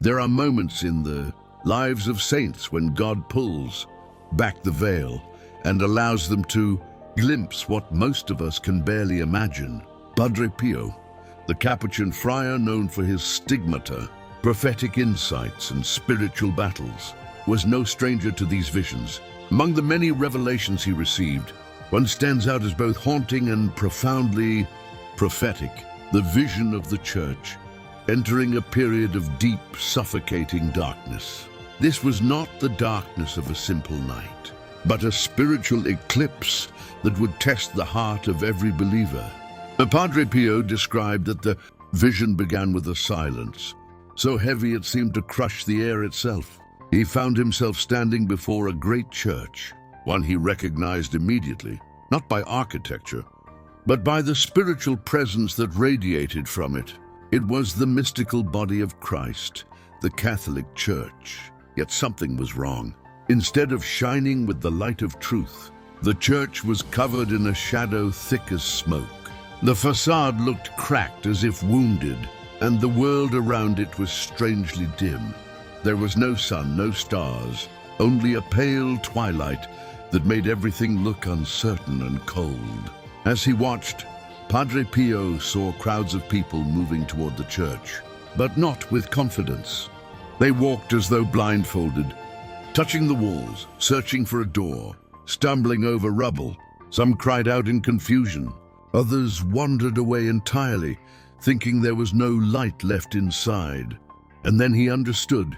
There are moments in the lives of saints when God pulls back the veil and allows them to glimpse what most of us can barely imagine. Padre Pio, the Capuchin friar known for his stigmata, prophetic insights and spiritual battles, was no stranger to these visions. Among the many revelations he received, one stands out as both haunting and profoundly prophetic: the vision of the Church entering a period of deep, suffocating darkness. This was not the darkness of a simple night, but a spiritual eclipse that would test the heart of every believer. Padre Pio described that the vision began with a silence so heavy it seemed to crush the air itself. He found himself standing before a great church, one he recognized immediately, not by architecture, but by the spiritual presence that radiated from it. It was the mystical body of Christ, the Catholic Church. Yet something was wrong. Instead of shining with the light of truth, the church was covered in a shadow thick as smoke. The facade looked cracked as if wounded, and the world around it was strangely dim. There was no sun, no stars, only a pale twilight that made everything look uncertain and cold. As he watched, Padre Pio saw crowds of people moving toward the church, but not with confidence. They walked as though blindfolded, touching the walls, searching for a door, stumbling over rubble. Some cried out in confusion. Others wandered away entirely, thinking there was no light left inside. And then he understood.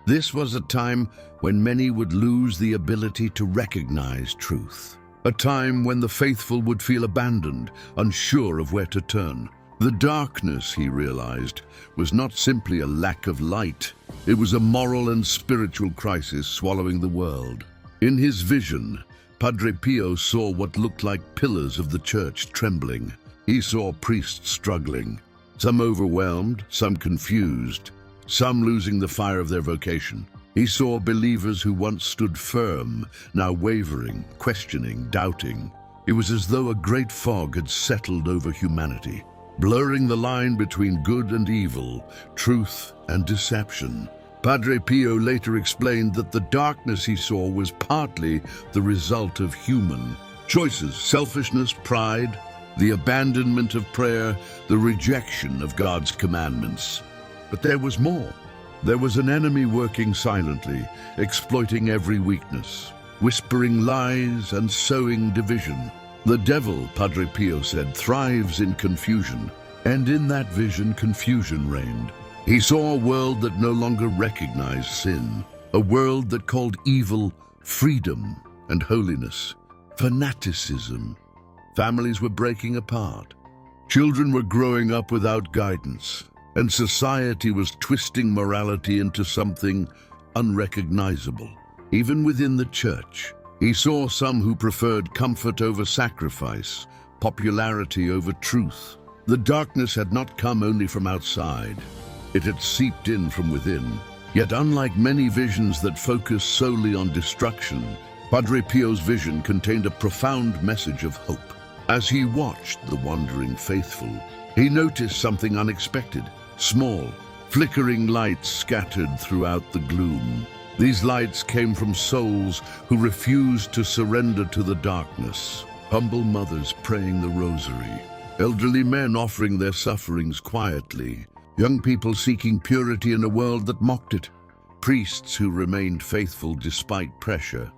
This was a time when many would lose the ability to recognize truth. A time when the faithful would feel abandoned, unsure of where to turn. The darkness, he realized, was not simply a lack of light. It was a moral and spiritual crisis swallowing the world. In his vision, Padre Pio saw what looked like pillars of the church trembling. He saw priests struggling, some overwhelmed, some confused, some losing the fire of their vocation. He saw believers who once stood firm, now wavering, questioning, doubting. It was as though a great fog had settled over humanity, blurring the line between good and evil, truth and deception. Padre Pio later explained that the darkness he saw was partly the result of human choices: selfishness, pride, the abandonment of prayer, the rejection of God's commandments. But there was more. There was an enemy working silently, exploiting every weakness, whispering lies and sowing division. The devil, Padre Pio said, thrives in confusion, and in that vision confusion reigned. He saw a world that no longer recognized sin, a world that called evil freedom and holiness, fanaticism. Families were breaking apart. Children were growing up without guidance, and society was twisting morality into something unrecognizable. Even within the church, he saw some who preferred comfort over sacrifice, popularity over truth. The darkness had not come only from outside. It had seeped in from within. Yet unlike many visions that focus solely on destruction, Padre Pio's vision contained a profound message of hope. As he watched the wandering faithful, he noticed something unexpected. Small, flickering lights scattered throughout the gloom. These lights came from souls who refused to surrender to the darkness. Humble mothers praying the rosary, elderly men offering their sufferings quietly, young people seeking purity in a world that mocked it, priests who remained faithful despite pressure,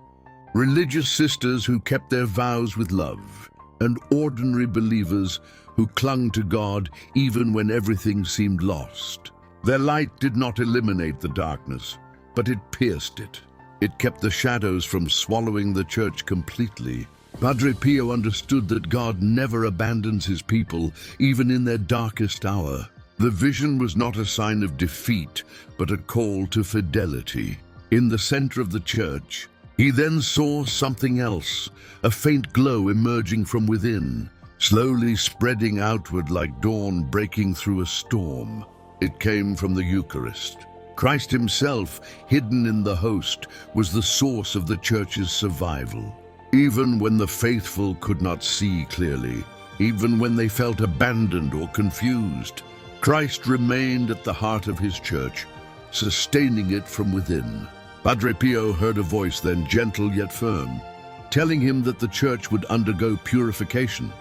religious sisters who kept their vows with love, and ordinary believers who clung to God even when everything seemed lost. Their light did not eliminate the darkness, but it pierced it. It kept the shadows from swallowing the church completely. Padre Pio understood that God never abandons his people, even in their darkest hour. The vision was not a sign of defeat, but a call to fidelity. In the center of the church, he then saw something else, a faint glow emerging from within, slowly spreading outward like dawn breaking through a storm. It came from the Eucharist. Christ himself, hidden in the host, was the source of the church's survival. Even when the faithful could not see clearly, even when they felt abandoned or confused, Christ remained at the heart of his church, sustaining it from within. Padre Pio heard a voice then, gentle yet firm, telling him that the church would undergo purification.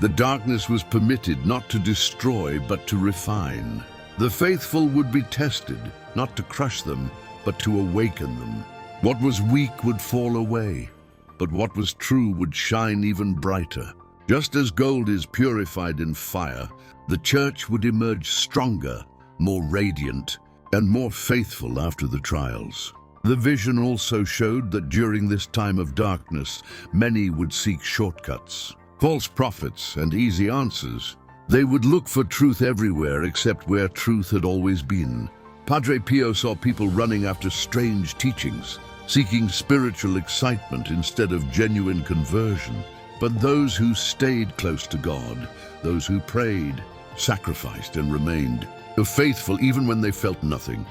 The darkness was permitted not to destroy, but to refine. The faithful would be tested, not to crush them, but to awaken them. What was weak would fall away, but what was true would shine even brighter. Just as gold is purified in fire, the church would emerge stronger, more radiant, and more faithful after the trials. The vision also showed that during this time of darkness, many would seek shortcuts, false prophets, and easy answers. They would look for truth everywhere except where truth had always been. Padre Pio saw people running after strange teachings, seeking spiritual excitement instead of genuine conversion. But those who stayed close to God, those who prayed, sacrificed, and remained faithful even when they felt nothing,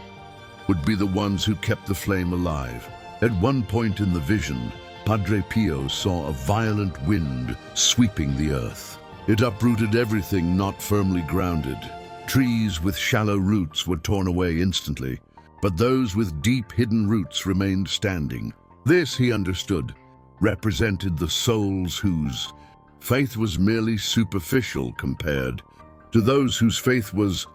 would be the ones who kept the flame alive. At one point in the vision, Padre Pio saw a violent wind sweeping the earth. It uprooted everything not firmly grounded. Trees with shallow roots were torn away instantly, but those with deep hidden roots remained standing. This, he understood, represented the souls whose faith was merely superficial compared to those whose faith was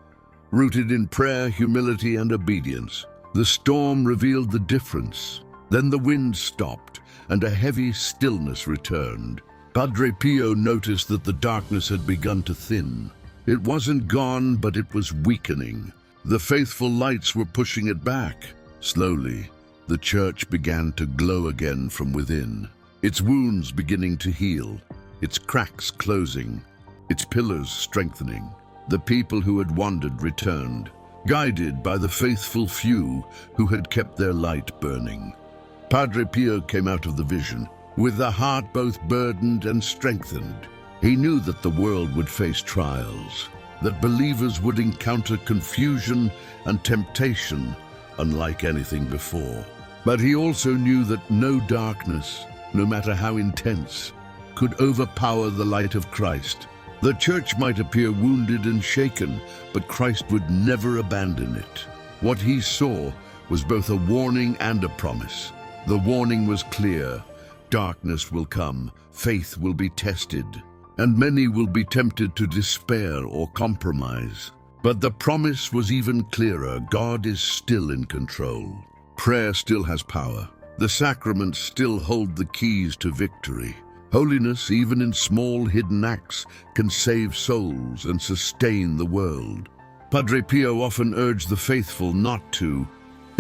rooted in prayer, humility, and obedience. The storm revealed the difference. Then the wind stopped, and a heavy stillness returned. Padre Pio noticed that the darkness had begun to thin. It wasn't gone, but it was weakening. The faithful lights were pushing it back. Slowly, the church began to glow again from within, its wounds beginning to heal, its cracks closing, its pillars strengthening. The people who had wandered returned, guided by the faithful few who had kept their light burning. Padre Pio came out of the vision with a heart both burdened and strengthened. He knew that the world would face trials, that believers would encounter confusion and temptation unlike anything before. But he also knew that no darkness, no matter how intense, could overpower the light of Christ. The church might appear wounded and shaken, but Christ would never abandon it. What he saw was both a warning and a promise. The warning was clear: darkness will come, faith will be tested, and many will be tempted to despair or compromise. But the promise was even clearer: God is still in control. Prayer still has power. The sacraments still hold the keys to victory. Holiness, even in small hidden acts, can save souls and sustain the world. Padre Pio often urged the faithful not to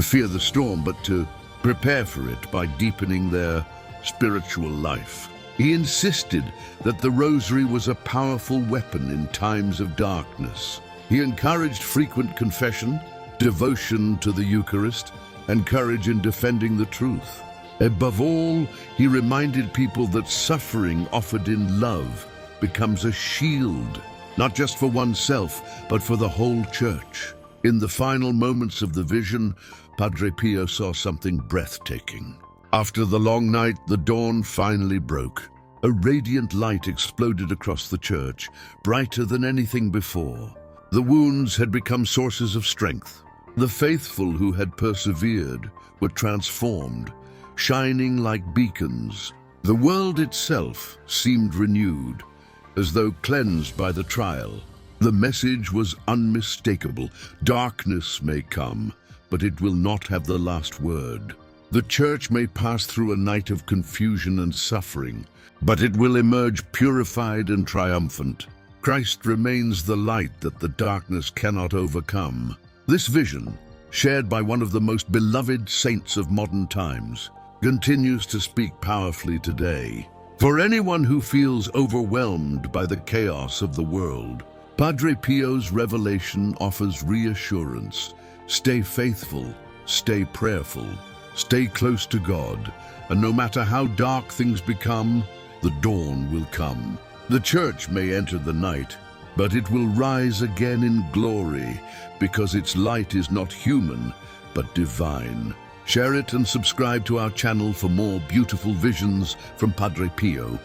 fear the storm, but to prepare for it by deepening their spiritual life. He insisted that the rosary was a powerful weapon in times of darkness. He encouraged frequent confession, devotion to the Eucharist, and courage in defending the truth. Above all, he reminded people that suffering offered in love becomes a shield, not just for oneself, but for the whole church. In the final moments of the vision, Padre Pio saw something breathtaking. After the long night, the dawn finally broke. A radiant light exploded across the church, brighter than anything before. The wounds had become sources of strength. The faithful who had persevered were transformed, shining like beacons. The world itself seemed renewed, as though cleansed by the trial. The message was unmistakable: darkness may come, but it will not have the last word. The church may pass through a night of confusion and suffering, but it will emerge purified and triumphant. Christ remains the light that the darkness cannot overcome. This vision, shared by one of the most beloved saints of modern times, continues to speak powerfully today. For anyone who feels overwhelmed by the chaos of the world, Padre Pio's revelation offers reassurance. Stay faithful, stay prayerful, stay close to God, and no matter how dark things become, the dawn will come. The church may enter the night, but it will rise again in glory, because its light is not human, but divine. Share it and subscribe to our channel for more beautiful visions from Padre Pio.